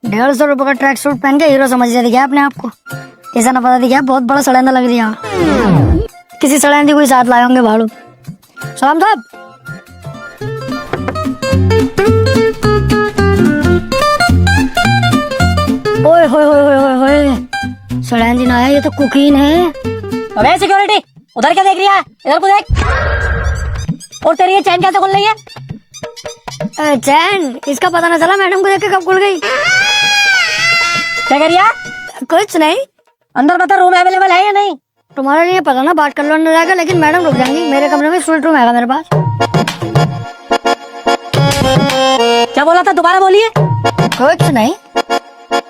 ₹150 का track suit पहन के हीरो समझ दिया अपने आप को। ऐसा ना पता दिखा बहुत बड़ा सड़ेंदा लग रही है। किसी सड़ेंदी कोई साथ लाए होंगे भाड़ू। सलाम साहब। ओए होए होए होए होए, सड़ेंदी ना है, ये तो कुकीन है। अबे सिक्योरिटी, उधर क्या देख रही है? इधर को देख। और तेरी ये चैन कैसे खुल रही है? चैन इसका पता ना चला, मैडम को देख के कब खुल गई। क्या कर रही है? कुछ नहीं। अंदर बता, रूम अवेलेबल है या नहीं? तुम्हारा नहीं पता ना, बात कर लो अंदर जाकर, लेकिन मैडम रुक जाएंगी। मेरे कमरे में स्वीट रूम है मेरे पास। क्या बोला था, दोबारा बोलिए। कुछ नहीं।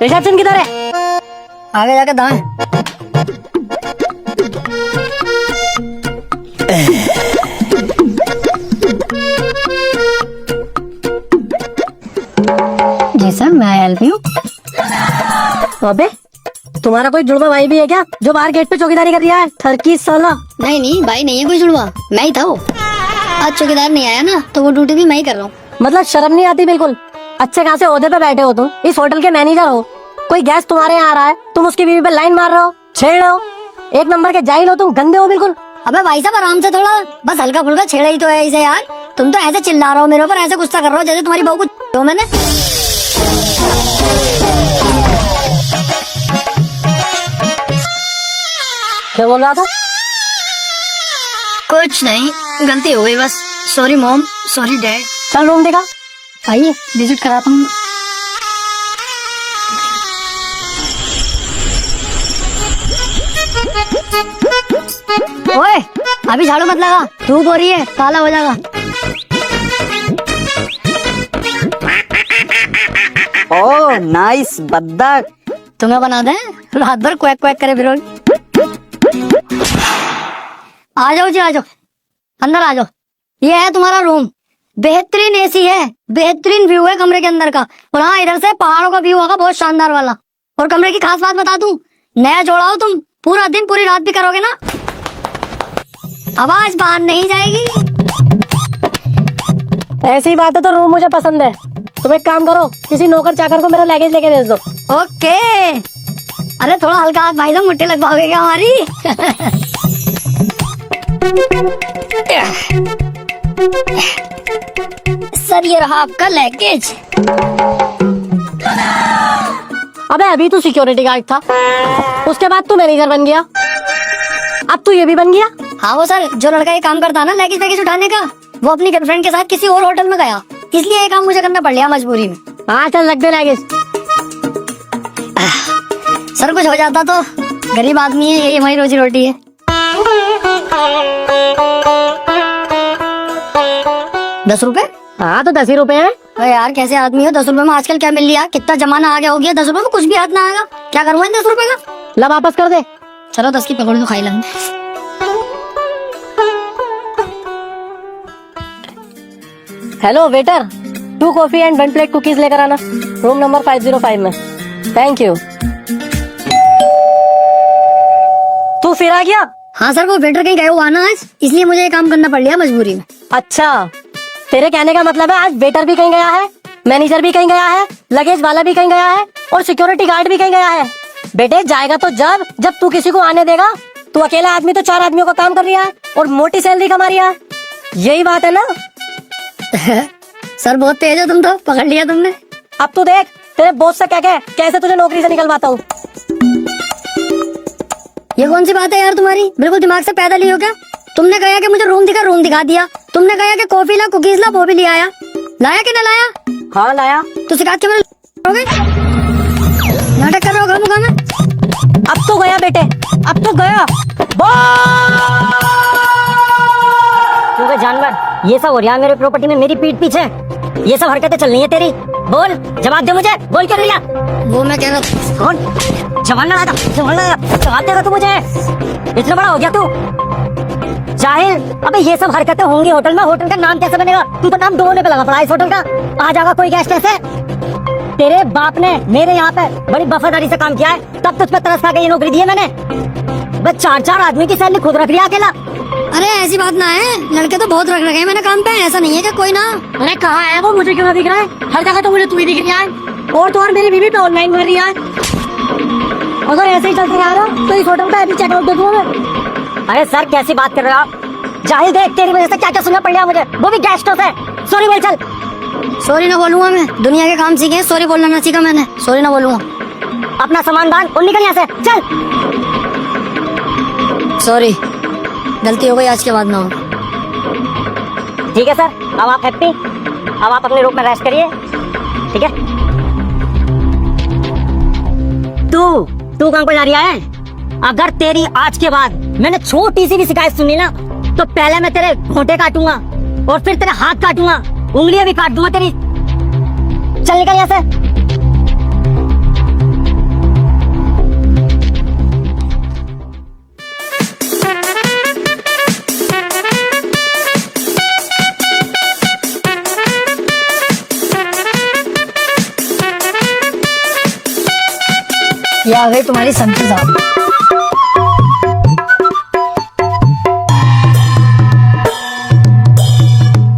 रिसेप्शन किधर है? आगे जाके दाएं। जी सर, मैं हेल्प यू। अबे तुम्हारा कोई जुड़वा भाई भी है क्या, जो बाहर गेट पे चौकीदारी कर रहा है? ठरकी साला। नहीं भाई नहीं है कोई जुड़वा, मैं ही था वो। आज चौकीदार नहीं आया ना, तो वो ड्यूटी भी मैं ही कर रहा हूँ। मतलब शर्म नहीं आती बिल्कुल? अच्छे खासे ओहदे पे बैठे हो तुम, इस होटल के मैनेजर हो। कोई गेस्ट तुम्हारे यहाँ आ रहा है, तुम उसकी बीवी पे लाइन मार रहे हो, छेड़ रहे हो। एक नंबर के जाहिल हो तुम, गंदे हो बिल्कुल। अबे भाई साहब आराम से, थोड़ा बस हल्का फुल्का छेड़ा ही तो है इसे यार। तुम तो ऐसे चिल्ला रहे हो मेरे ऊपर, ऐसे गुस्सा कर रहे हो जैसे तुम्हारी बहू को तो मैंने। क्या बोल रहा था? कुछ नहीं, गलती हो गई बस। Sorry mom, sorry dad. चल रूम देखा। आइए विजिट कराता हूँ। ओए अभी झाड़ू मत लगा, धूप हो रही है, काला हो जाएगा। ओह नाइस बद्दक। तुम्हें बना दें, रात भर क्वैक क्वैक करे फिर। आ जाओ जी, आ जाओ, अंदर आ जाओ। ये है तुम्हारा रूम। बेहतरीन एसी है, बेहतरीन व्यू है कमरे के अंदर का। और हाँ, इधर से पहाड़ों का व्यू होगा बहुत शानदार वाला। और कमरे की खास बात बता दूं, नया जोड़ा हो तुम, पूरा दिन पूरी रात भी करोगे ना, आवाज बाहर नहीं जाएगी। ऐसी बात है तो रूम मुझे पसंद है। तुम एक काम करो, किसी नौकर चाकर को मेरा लगेज लेके भेज दो। ओके। अरे थोड़ा हल्का हाथ भाई साहब, मुट्ठी लगवाओगे क्या हमारी? सर ये रहा आपका लगेज। अबे अभी तू सिक्योरिटी गार्ड था, उसके बाद तू मैनेजर बन गया, अब तू ये भी बन गया। हाँ वो सर, जो लड़का ये काम करता है ना लगेज वैगेज उठाने का, वो अपनी गर्लफ्रेंड के साथ किसी और होटल में गया, इसलिए ये काम मुझे करना पड़ गया मजबूरी में। हाँ चल रख दे लगेज। सर कुछ हो जाता तो, गरीब आदमी है, ये हमारी रोजी रोटी है। ₹10? हाँ तो 10 ही रुपए है। अरे यार कैसे आदमी हो, ₹10 में आजकल क्या मिल लिया? कितना जमाना आ गया हो गया, ₹10 में कुछ भी हाथ ना आएगा। क्या करूँ ₹10 का? ला वापस कर दे। चलो 10 की पकौड़ी तो खाई लेंगे। Hello waiter, 2 coffee and 1 plate cookies लेकर आना, रूम नंबर 505 में। Thank you. तू फिर आ गया? हाँ सर, वो वेटर कहीं गए हुआ ना आज, इसलिए मुझे ये काम करना पड़ लिया मजबूरी में। अच्छा, तेरे कहने का मतलब है आज वेटर भी कहीं गया है, मैनेजर भी कहीं गया है, लगेज वाला भी कहीं गया है और सिक्योरिटी गार्ड भी कहीं गया है। बेटे जाएगा तो जब तू किसी को आने देगा। तू अकेला आदमी तो 4 आदमियों का काम कर रहा है और मोटी सैलरी कमा रहा है, यही बात है ना? सर बहुत तेज हो तुम तो, पकड़ लिया तुमने। अब तू देख तेरे बॉस से कह के कैसे तुझे नौकरी से निकलवाता हूँ। ये कौन सी बात है यार तुम्हारी, बिल्कुल दिमाग से पैदल ही हो क्या? तुमने कहा कि मुझे रूम दिखा दिया, तुमने कहा कि कॉफी ला कुकीज ला, वो भी ले आया। लाया कि ना लाया? हाँ लाया। तो शिकायत क्यों नाटक कर रहे हो घर में? अब तो गया बेटे, अब तो गया। क्योंकि जानवर ये सब हो रहा है मेरे प्रॉपर्टी में, मेरी पीठ पीछे ये सब हरकतें चल रही है तेरी। बोल, जवाब दे मुझे, बोल क्या लिया? वो मैं कह रहा हूँ। कौन जवाब लगा था? जवाब देगा तू मुझे? इतना बड़ा हो गया तू जाहिल। अबे ये सब हरकतें होंगी होटल में, होटल का नाम कैसे बनेगा? तू तो नाम ढूंढने पे लगा पड़ा इस होटल का। आ जाएगा कोई गेस्ट ऐसे? तेरे बाप ने मेरे यहाँ पे बड़ी वफादारी से काम किया है, तब तुझ पे तरस खा के ये नौकरी दी है मैंने। बस 4 आदमी की सैलरी खुद रख लिया अकेला। अरे ऐसी बात ना है, लड़के तो बहुत रख रखे हैं मैंने काम पे, ऐसा नहीं है कि कोई ना। अरे कहाँ है वो, मुझे क्यों ना दिख रहा है? हर जगह तो मुझे तू ही दिख रहा है। और तो और मेरी बीवी पे ऑनलाइन मर रही है। अगर ऐसे ही चलते रहा तो इस होटल का अभी चेकआउट देखूंगा मैं। अरे सर कैसी बात कर रहे हो आप? जाहिल देख तेरी वजह से क्या क्या सुनना पड़ रहा मुझे, वो भी गेस्टों से। सॉरी बोल चल। सॉरी ना बोलूंगा मैं, दुनिया के काम सीखे, सॉरी बोलना ना सीखा मैंने, सॉरी ना बोलूंगा। अपना सामान बांध और निकल यहाँ से, चल। सॉरी, गलती हो गई, आज के बाद ना हो। ठीक है सर, अब आप हैप्पी, अब आप अपने रूम में रेस्ट करिए, ठीक है। तू कहाँ को जा रही है? अगर तेरी आज के बाद मैंने छोटी सी भी शिकायत सुनी ना, तो पहले मैं तेरे घोंटे काटूंगा और फिर तेरे हाथ काटूंगा, उंगलियां भी काट दूंगा तेरी। चल निकल यहाँ से। ये आ गई तुम्हारी सब्जी साहब।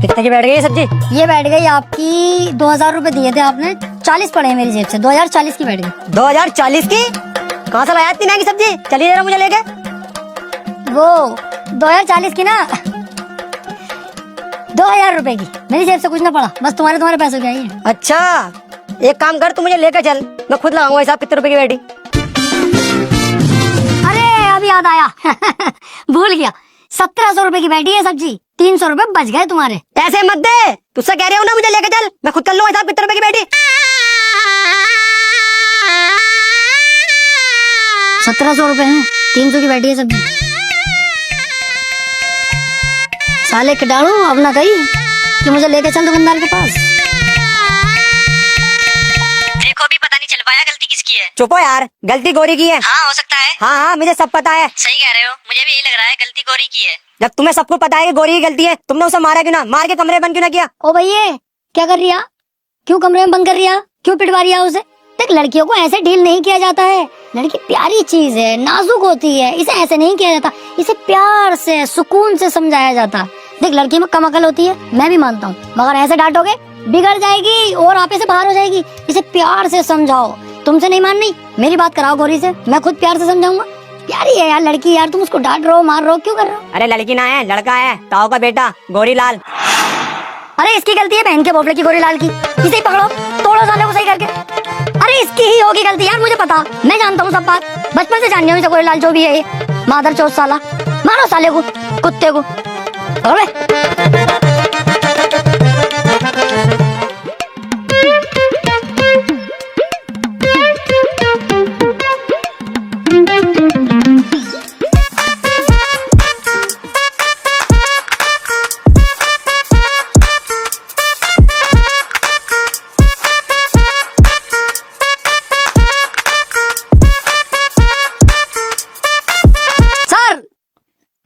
कितने की बैठ गई ये सब्जी? ये बैठ गई आपकी 2000 रुपए दिए थे आपने, 40 पड़े हैं मेरी जेब से, 2040 की बैठ गई। 2040 की? कहाँ से लाया इतनी महंगी सब्जी? चलिए जरा मुझे लेके। वो 2040 की ना, 2000 रुपए की, मेरी जेब से कुछ ना पड़ा, बस तुम्हारे पैसों की आई है। अच्छा, एक काम कर, तू मुझे लेकर चल, मैं खुद लगाऊंगा हिसाब कितने रुपए की बैठी। अरे अभी याद आया भूल गया, 1700 रुपए की बैठी है सब्जी, 300 रुपए बच गए तुम्हारे। ऐसे मत दे, तुझसे कह रही हूँ ना, मुझे लेकर चल, मैं खुद कर लूंगा हिसाब कितने रुपए की बैठी। 1700 रुपए हैं, 300 की बैठी है सब्जी। साले किटाणु, अब ना कही कि मुझे लेके चल दुकानदार के पास। देखो भी पता नहीं चल पाया गलती किसकी है। चुप हो यार, गलती गौरी की है। हाँ हो सकता है। हाँ मुझे सब पता है। सही कह रहे हो, मुझे भी यही लग रहा है गलती गौरी की है। जब तुम्हें सब कुछ पता है कि गौरी की गलती है, तुमने उसे मारा क्यों ना? मार के कमरे बंद क्यों ना किया? ओ भैया, क्या कर रिया? क्यों कमरे में बंद कर रिया? क्यों पिटवा रिया उसे? देख, लड़कियों को ऐसे डील नहीं किया जाता है, लड़की प्यारी चीज है, नाजुक होती है, इसे ऐसे नहीं किया जाता, इसे प्यार से सुकून से समझाया जाता। देख, लड़की में कम अकल होती है, मैं भी मानता हूँ, मगर ऐसे डांटोगे बिगड़ जाएगी और आपे से बाहर हो जाएगी। इसे प्यार से समझाओ। तुमसे नहीं माननी, मेरी बात कराओ गौरी से, मैं खुद प्यार से समझाऊंगा। प्यारी है यार लड़की, यार तुम उसको डांट रहे हो, मार रहे हो, क्यों कर रहे हो? अरे लड़की ना है, लड़का है, ताऊ का बेटा गौरी लाल। अरे इसकी गलती है, बहन के बोपले की, गोरी लाल की। इसे ही पकड़ो, तोड़ो साले को सही करके। अरे इसकी ही होगी गलती यार, मुझे पता, मैं जानता हूँ सब बात, बचपन से जानती हूँ इसे, गोरी लाल जो भी है ये मादर चौथ साला। मारो साले को, कुत्ते को।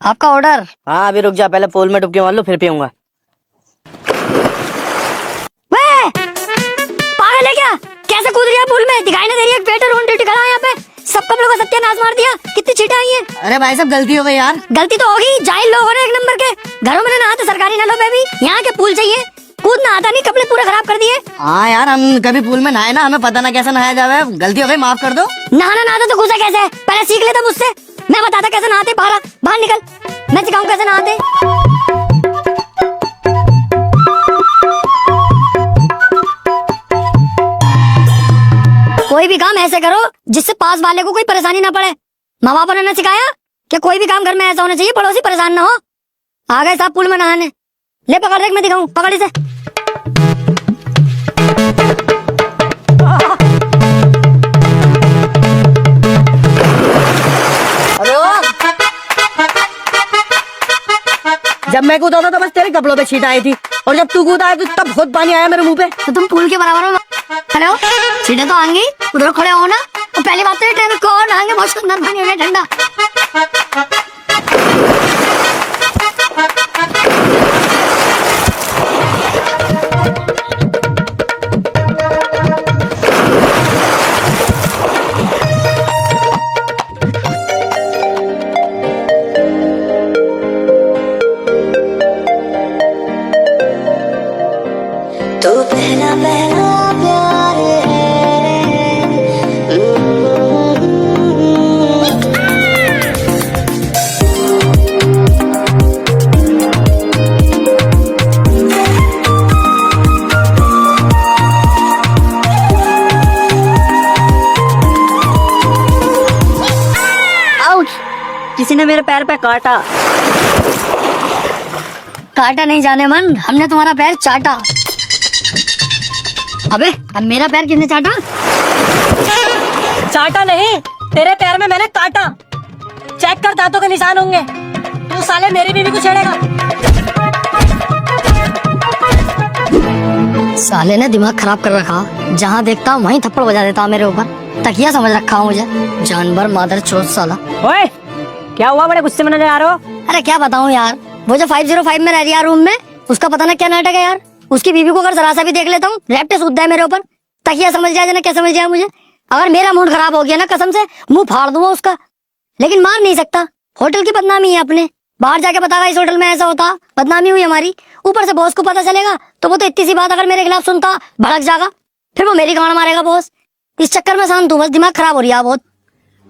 आपका ऑर्डर। हाँ अभी रुक जा, पहले पूल में डुबकी मार लो फिर पीऊंगा। पागल है क्या? कैसे कूद रही है पूल में? दिखाई नहीं दे रही है? वेटर ऑन ड्यूटी खड़ा है यहाँ पे, सब कपड़ों का सत्यानाश मार दिया। कितनी चीटें आई है। अरे भाई साहब गलती हो गई यार। गलती तो होगी, जाहिल लोग हो रहे एक नंबर के। घरों में नहाते सरकारी नलों में भी, यहाँ के पूल चाहिए। कूदना आता नहीं, कपड़े पूरे खराब कर दिए। हाँ यार, हम कभी पूल में नहाए ना, हमें पता ना कैसे नहाया जावे। गलती हो गई, माफ कर दो। नहाना ना आता तो घुसा कैसे? पहले सीख लेता मुझसे, मैं बताता कैसे नहाते। बाहर निकल, मैं सिखाऊं कैसे नहाते। कोई भी काम ऐसे करो जिससे पास वाले को कोई परेशानी ना पड़े। माँ बाप ने सिखाया कि कोई भी काम घर में ऐसा होना चाहिए पड़ोसी परेशान ना हो। आ गए साहब पूल में नहाने, ले पकड़, देख मैं दिखाऊं, पकड़ इसे। जब मैं कूदा था तो बस तेरे कपड़ों पे छींट आई थी, और जब तू कूदा है तो तब बहुत पानी आया मेरे मुंह पे। तो तुम पूल के बराबर में खड़े हो, सीधे तो आएंगी, उधर खड़े हो ना। और पहली बात तो ट्रेन में कौन नहाएंगे, बहुत सुंदर पानी है ठंडा। तो पहला पहला प्यार है। किसी ने मेरे पैर पे काटा। काटा नहीं जाने मन, हमने तुम्हारा पैर चाटा। अबे अब मेरा पैर किसने चाटा? चाटा नहीं, तेरे पैर में मैंने काटा। चेक कर, दांतों के निशान होंगे। तू साले मेरी बीवी को छेड़ेगा। साले ने दिमाग खराब कर रखा, जहाँ देखता हूँ वहीं थप्पड़ बजा देता मेरे ऊपर। तकिया समझ रखा हूँ मुझे, जानवर मादर चोद साला। ओए क्या हुआ, बड़े गुस्से में नजर आ रहे हो? अरे क्या बताऊँ यार, वो जो 505 में रह रही है रूम में, उसका पता ना क्या नाटक है यार। उसकी बीवी को अगर जरा सा भी देख लेता हूँ, रैप्टे सूझता है मेरे ऊपर। तकिया समझ जाए ना, क्या समझ जाए मुझे। अगर मेरा मूड खराब हो गया ना, कसम से मुंह फाड़ दूंगा उसका, लेकिन मार नहीं सकता। होटल की बदनामी है अपने, बाहर जाके बतागा इस होटल में ऐसा होता, बदनामी हुई हमारी। ऊपर से बॉस को पता चलेगा तो वो तो इतनी सी बात अगर मेरे खिलाफ सुनता, भड़क जाएगा, फिर वो मेरी गांड मारेगा बॉस। इस चक्कर में शांत हूँ, बस दिमाग खराब हो रही है बहुत।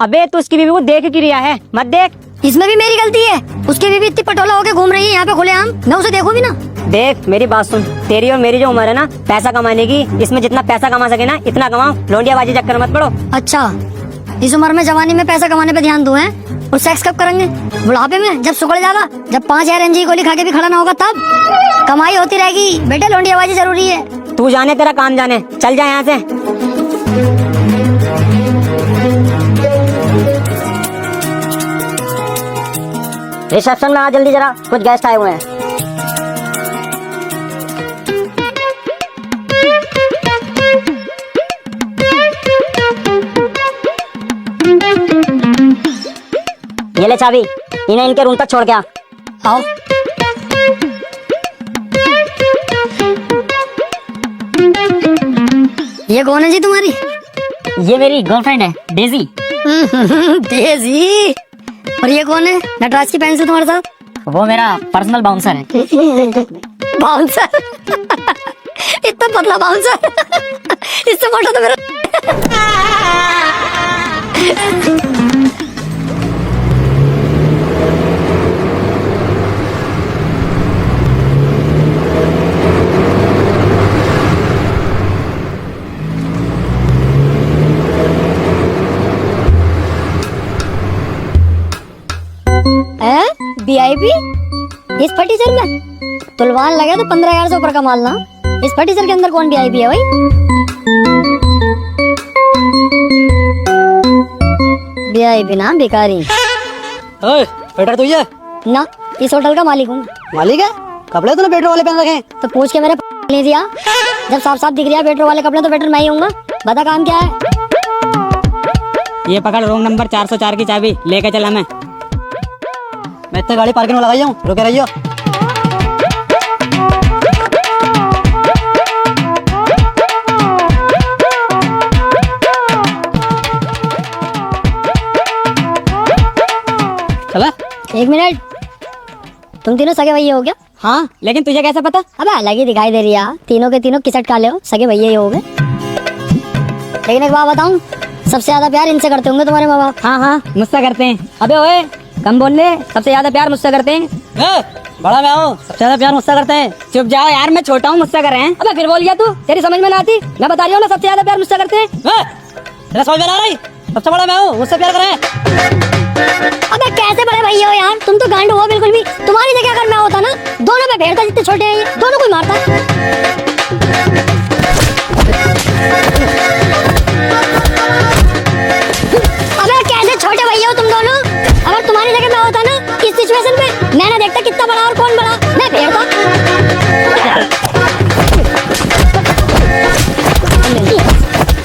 अबे तू उसकी बीवी को देख क्यों रिया है? मत देख। इसमें भी मेरी गलती है, उसकी बीवी इतनी पटोला होके घूम रही है यहाँ पे खुलेआम, मैं उसे देखूं भी ना। देख मेरी बात सुन, तेरी और मेरी जो उम्र है ना पैसा कमाने की, इसमें जितना पैसा कमा सके ना इतना कमाओ। लौंडियाबाजी चक्कर मत पड़ो। अच्छा, इस उम्र में जवानी में पैसा कमाने पे ध्यान दूं हैं? और सेक्स कब करेंगे? बुढ़ापे में, जब सुगड़ जाएगा, जब 5000 mg गोली खा के भी खड़ा ना होगा तब। कमाई होती रहेगी बेटे, लौंडियाबाजी जरूरी है। तू जाने तेरा काम जाने, चल जा यहाँ से। रिसेप्शन में आ जल्दी जरा, कुछ गेस्ट आए हुए हैं। ये ले चाबी, इन्हें इनके रूम तक छोड़ के आ। आओ। ये कौन है जी तुम्हारी? ये मेरी गर्लफ्रेंड है डेजी। डेजी। और ये कौन है नटराज की पेंसिल तुम्हारे साथ? वो मेरा पर्सनल बाउंसर है। बाउंसर? इतना पतला बाउंसर? इससे मोटा तो मेरा। VIP इस फटीचर में तुलवान लगे तो 15,000 से ऊपर का मालना। इस फटीचर के अंदर कौन VIP है भाई? VIP ना भिखारी। वेटर तू ये ना, इस होटल का मालिक हूँ। मालिक है? कपड़े तूने पेट्रोल वाले पहन रखे हैं। तो पूछ के मेरे नहीं दिया, जब साफ साफ दिख रहा है पेट्रोल वाले कपड़े तो वेटर मैं ही हूँ। बता काम क्या है? ये पकड़ रूम नंबर 404 की चाबी, लेके चला मैं इतने गाड़ी पार्किंग में लगाई हूँ, रुके रहियो। चला। 1 मिनट, तुम तीनों सगे भैया हो क्या? हाँ, लेकिन तुझे कैसे पता? अबे अलग ही दिखाई दे रही है, तीनों के तीनों किसट काले हो, सगे भैया ही हो गए। लेकिन एक बात बताऊं, सबसे ज्यादा प्यार इनसे करते होंगे तुम्हारे माँ बाप। हाँ हाँ, मुझसे करते हैं। अबे ओए कम बोल ले, सबसे ज्यादा प्यार मुझसे करते हैं। बड़ा मैं हूँ, सबसे ज्यादा प्यार मुझसे करते हैं। चुप जाओ यार, मैं छोटा हूँ, मुझसे कर रहे हैं। अबे फिर बोल गया तू, तेरी समझ में ना आती। मैं बता रही हूँ ना, सबसे ज्यादा प्यार मुझसे करते हैं। तेरा समझ में आ रही? सबसे बड़ा मैं हूँ, मुझसे प्यार करें। अबे कैसे बड़े भैया हो यार, तुम तो गांड हो बिल्कुल भी। तुम्हारी जगह अगर मैं होता ना, दोनों पे भेड़ता, जितने छोटे हैं ये दोनों को ही मारता। अबे कैसे छोटे भैया हो तुम दोनों? अगर तुम्हारी जगह मैं होता ना इस सिचुएशन में, मैं ना देखता कितना बड़ा और कौन बड़ा, मैं भेड़ता।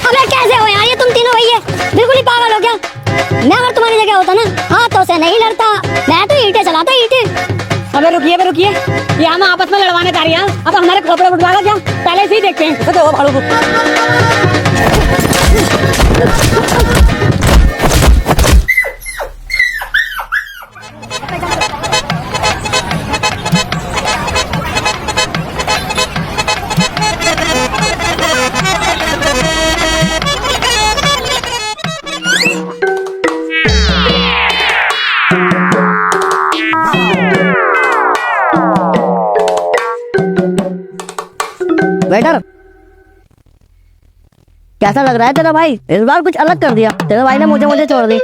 अबे कैसे हो यार ये तुम तीनों भैया, बिल्कुल ही पागल हो क्या? मैं अगर तुम्हारी जगह होता ना, हाथों से नहीं लड़ता, मैं तो ईंटें चलाता, ईंटें। अबे रुकिए, रुकिए, ये हम आपस में लड़वाने जा रही हैं। अब हमारे खोपड़े उठवाएगा क्या? पहले से ही देखते हैं। तो भाड़ू को वेटर, कैसा लग रहा है तेरा भाई? इस बार कुछ अलग कर दिया तेरे भाई ने, मुझे छोड़ दी।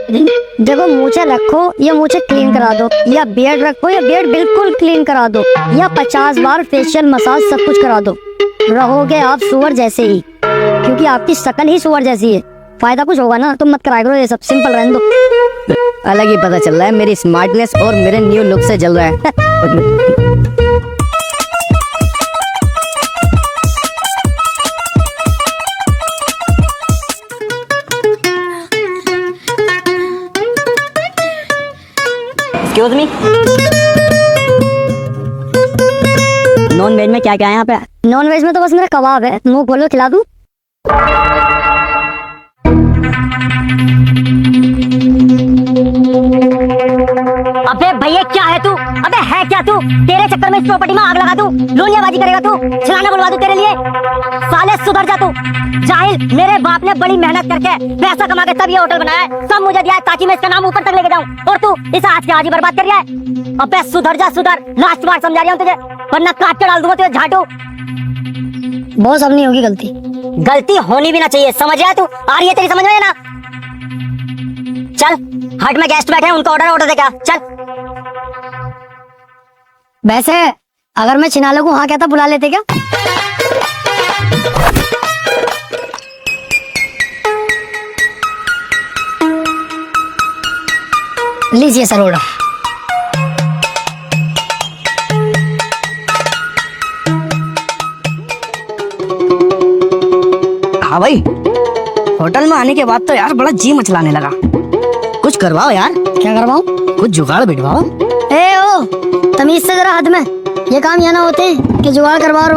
देखो मूछे रखो या मूछे क्लीन करा दो, या बियर्ड रखो या बियर्ड बिल्कुल क्लीन करा दो, या 50 बार फेशियल मसाज सब कुछ करा दो, रहोगे आप सुअर जैसे ही, क्योंकि आपकी शक्ल ही सुअर जैसी है। फायदा कुछ होगा ना, तुम मत कराया करो ये सब, सिंपल रहने दो। अलग ही पता चल रहा है मेरी स्मार्टनेस और मेरे न्यू लुक से जल रहा है। एक्सक्यूज मी, नॉन वेज में क्या क्या है यहाँ पे? नॉन वेज में तो बस मेरा कबाब है, मुंह खोलो खिला दूं। अबे भैया क्या है तू? अबे है क्या तू? तेरे चक्कर में इस प्रॉपर्टी में आग लगा दूं, लोनियाबाजी करेगा तू, चलाना बुलवा दूं तेरे लिए। साले सुधर जा तू जाहिल। मेरे बाप ने बड़ी मेहनत करके पैसा कमा के तब ये होटल बनाया है, सब मुझे दिया है ताकि मैं इसका नाम ऊपर तक लेके जाऊं, और तू इसे आज के आज ही बर्बाद कर रहा है। अबे सुधर जा सुधर, लास्ट बार समझा रही हूं तुझे, वरना काट के डाल दूंगा तुझे झाटू। बॉस अब नहीं होगी गलती। गलती होनी भी ना चाहिए, समझ रहा है तू? आ रही है तेरी समझ में ना? चल हट में गेस्ट बैठे हैं, उनको ऑर्डर दे क्या, चल। वैसे अगर मैं छिनाले को हाँ कहता बुला लेते क्या? लीजिए सर ऑर्डर। हाँ भाई, होटल में आने के बाद तो यार बड़ा जी मचलाने लगा। कुछ करवाओ यार। क्या करवाऊं? कुछ जुगाड़ बिठवाओ। ए ओ, तमीज से जरा हद में। ये काम यहाँ ना होते कि जुगाड़ करवाओ।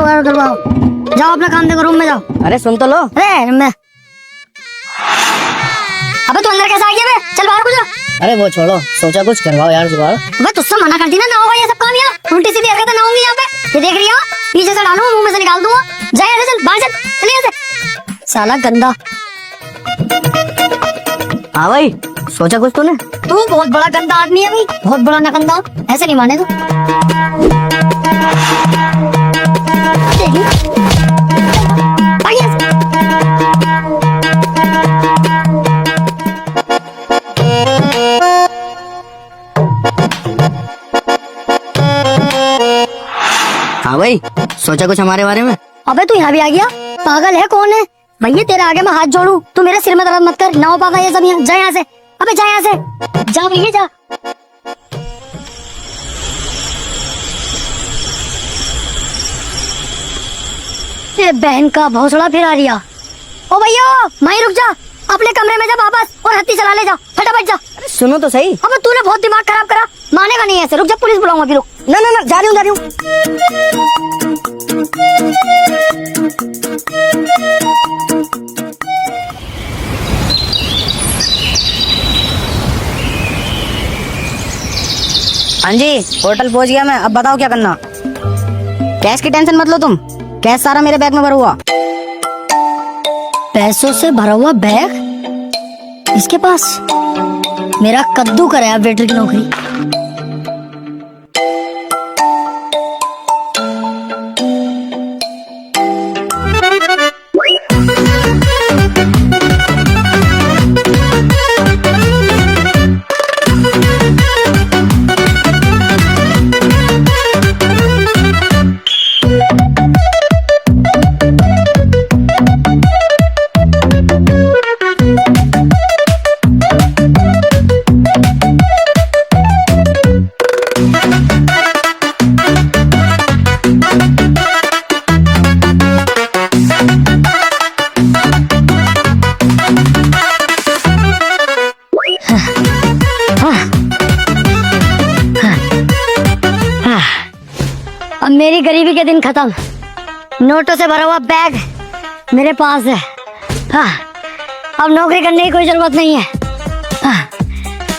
जाओ अपना काम देखो, रूम में जाओ। अरे सुन तो लो। अरे मैं अबे तू अंदर कैसे आ गया बे? चल बाहर को जा। अरे वो छोड़ो, सोचा कुछ करवाओ यार जुगाड़। अबे तुझसे मना करती ना होगा ये सब काम यहाँ। उल्टी सीधी हरकतें ना होंगी यहाँ पे। ये देख रही हो? पीछे से डालूंगा, मुंह में से निकाल दूंगा। जा यहाँ से, चल बाहर चल, चल यहाँ से। साला गंदा। हाँ भाई, सोचा कुछ तूने? तू बहुत बड़ा गंदा आदमी है भाई, बहुत बड़ा नगंदा। ऐसे नहीं माने तू। भाग यहाँ से। हाँ भाई, सोचा कुछ हमारे बारे में? अबे तू यहाँ भी आ गया? पागल है कौन है भैया? तेरे आगे मैं हाथ जोड़ू, तू मेरे सिर में दर्द मत कर। ना हो पागा ये सब यहाँ। जा यहाँ से, अबे जा यहाँ से, जा भैया जा। ये बहन का भौसड़ा फिर आ रिया। ओ भैया माही रुक जा, अपने कमरे में जा वापस, और हत्ती चला ले जा, फटाफट जा। सुनो तो सही। अबे तूने बहुत दिमाग खराब करा, मानेगा नहीं ऐसे। रुक जा, पुलिस बुलाऊंगा अभी, रुक। ना जा रही हूँ। हाँ जी, होटल पहुंच गया मैं। अब बताओ क्या करना? कैश की टेंशन मत लो तुम, कैश सारा मेरे बैग में भरा हुआ। पैसों से भरा हुआ बैग इसके पास? मेरा कद्दू करे आप वेटर की नौकरी। अब मेरी गरीबी के दिन खत्म। नोटों से भरा हुआ बैग मेरे पास है। हाँ, अब नौकरी करने की कोई जरूरत नहीं है। हाँ,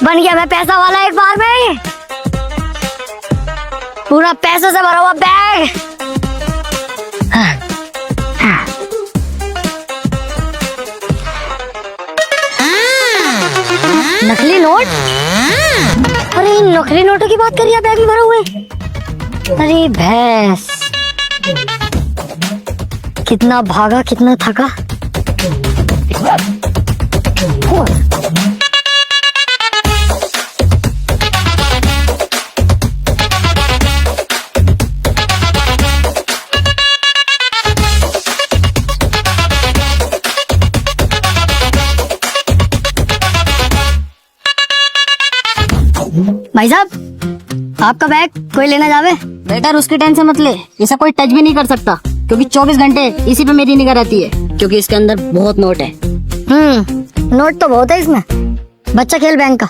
बन गया मैं पैसा वाला एक बार में ही। पूरा पैसों से भरा हुआ बैग। हाँ, हाँ। नकली नोट? अरे इन नकली नोटों की बात कर रही है बैग में भरा हुए? अरे भैंस, कितना भागा कितना थका। भाई साहब आपका बैग कोई लेना जावे? बेटा उसकी टेंशन मत ले, इसे कोई टच भी नहीं कर सकता क्योंकि 24 घंटे इसी पे मेरी निगाह रहती है, क्योंकि इसके अंदर बहुत नोट है। नोट तो बहुत है इसमें। बच्चा खेल बैंक का।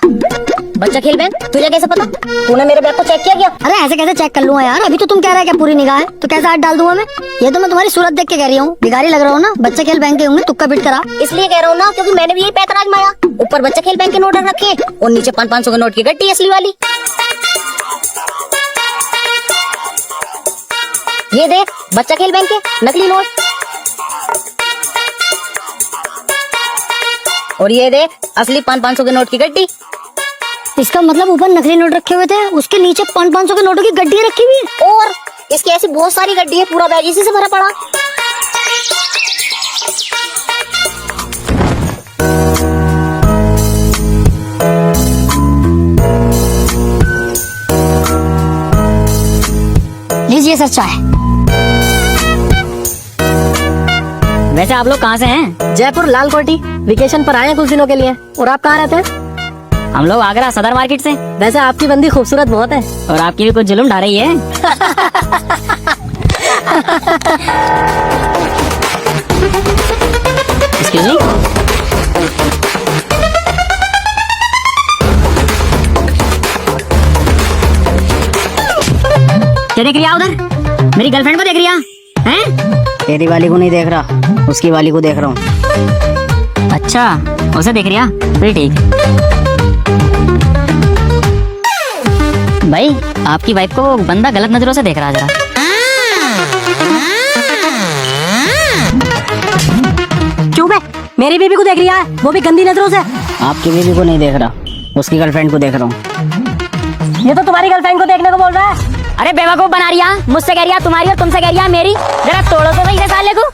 बच्चा खेल बैंक? तुझे कैसे पता? तूने मेरे बैग को चेक किया क्या? अरे ऐसे कैसे चेक कर लूंगा यार, अभी तो तुम कह रहे हैं क्या पूरी निगाह है, तो कैसे हाथ डाल दूंगा मैं? ये तो मैं तुम्हारी सूरत देख के कह रही हूँ, भिखारी लग रहा हूँ ना। बच्चा खेल बैंक के होंगे, तुक्का पिट करा। इसलिए कह रहा हूँ ना, क्योंकि मैंने भी यही पैतरा आजमाया। ऊपर बच्चा खेल बैंक के नोट रखे और नीचे 500 के नोट की गड्डी असली वाली। ये देख बच्चा खेल बैंक के नकली नोट, और ये देख असली 500 के नोट की गड्डी। इसका मतलब ऊपर नकली नोट रखे हुए थे, उसके नीचे 500 के नोटों की गड्डी रखी हुई है। और इसकी ऐसी बहुत सारी गड्डी है, पूरा बैग इसी से भरा पड़ा। लीजिए सर चाय। वैसे आप लोग कहाँ से हैं? जयपुर लाल कोठी वेकेशन पर आए हैं कुछ दिनों के लिए। और आप कहाँ रहते हैं? हम लोग आगरा सदर मार्केट से। वैसे आपकी बंदी खूबसूरत बहुत है। और आपकी भी कुछ जुल्म ढा रही है। Excuse me? क्या देख रही है उधर? मेरी गर्लफ्रेंड को देख रही है? तेरी वाली को नहीं देख रहा, उसकी वाली को देख रहा हूँ। अच्छा उसे देख रही है, फिर ठीक। भाई आपकी वाइफ को बंदा गलत नजरों से देख रहा है जरा। चुप है, मेरी बीबी को देख रही है, वो भी गंदी नजरों से। आपकी बीवी को नहीं देख रहा, उसकी गर्लफ्रेंड को देख रहा हूँ। ये तो तुम्हारी गर्लफ्रेंड को देखने को बोल रहा है। अरे बेवकूफ बना रही है, मुझसे कह रही है तुम्हारी और तुमसे कह रही है मेरी। जरा तोड़ो तो सही साले को।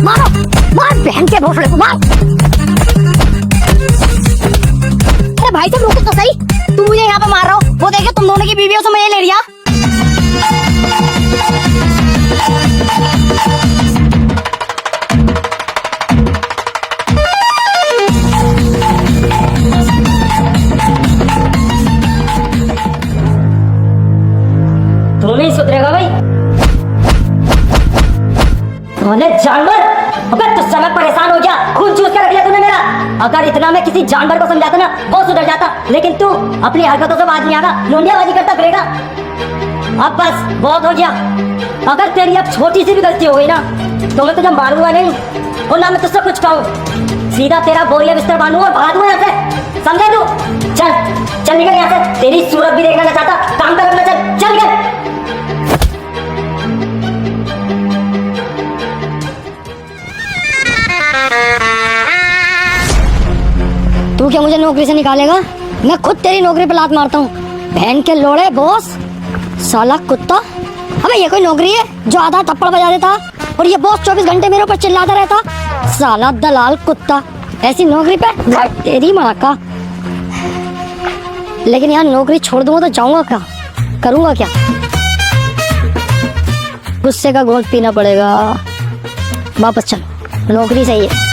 मारो मार बहन के भोसले को मार। अरे भाई तुम रुको तो सही, तुम मुझे यहाँ पे मार रहे हो, वो देखे तुम दोनों की बीवियों से मैं ले लिया। तू नहीं सुधरेगा भाई। तूने जानवर, अबे तुझसे मैं परेशान हो गया, खून चूस के रख लिया तूने मेरा। अगर इतना मैं किसी जानवर को समझाता ना वो सुधर जाता, लेकिन तू अपनी हरकतों से बाज नहीं आगा, लोंडियाबाजी करता फिरेगा। अब बस बहुत हो गया। अगर तेरी अब छोटी सी भी गलती हो गई ना तो मैं तुझे मारूंगा नहीं और ना मैं तुझसे कुछ कहूँ। सीधा तेरा बोरिया बिस्तर बांधू और भाग दूँ यहाँ से, समझे तू? चल चल निकल यहाँ से, तेरी सूरत भी देखना चाहता, काम कर अपना, चल चल निकल। तू क्या मुझे नौकरी से निकालेगा? मैं खुद तेरी नौकरी पे लात मारता हूँ। बहन के लोड़े बॉस, साला कुत्ता। अबे ये कोई नौकरी है जो आधा थप्पड़ बजा देता और ये बॉस 24 घंटे मेरे ऊपर चिल्लाता रहता? साला दलाल कुत्ता, ऐसी नौकरी पे तेरी माँ का। लेकिन यार नौकरी छोड़ दूंगा तो जाऊंगा क्या, करूंगा क्या? गुस्से का घोल पीना पड़ेगा। वापस चलो, नौकरी सही है।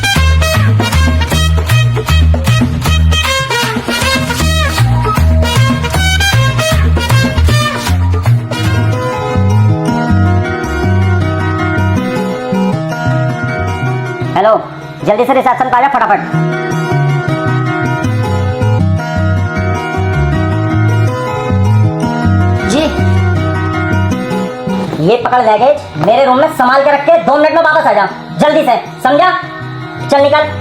हेलो, जल्दी से रिसेप्शन पे आ जा फटाफट। जी ये पकड़ लगेज, मेरे रूम में संभाल के रख के 2 मिनट में वापस आ जा, जल्दी से, समझा? चल निकल।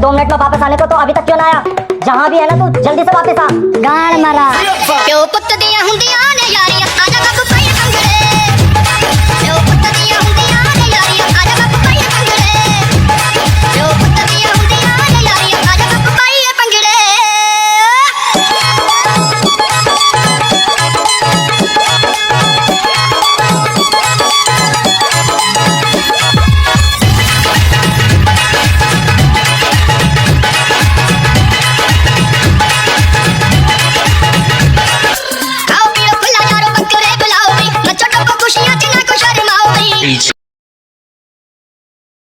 2 मिनट में वापस आने को, तो अभी तक क्यों ना आया? जहाँ भी है ना तू जल्दी से वापस आ। गाड़ मारा प्यो पुੱਤ ਦੀਆਂ ਹੁੰਦੀਆਂ ਨੇ ਯਾਰੀਆਂ ਆਜਾ ਕੱਪ ਪਈ ਕੰਗੜੇ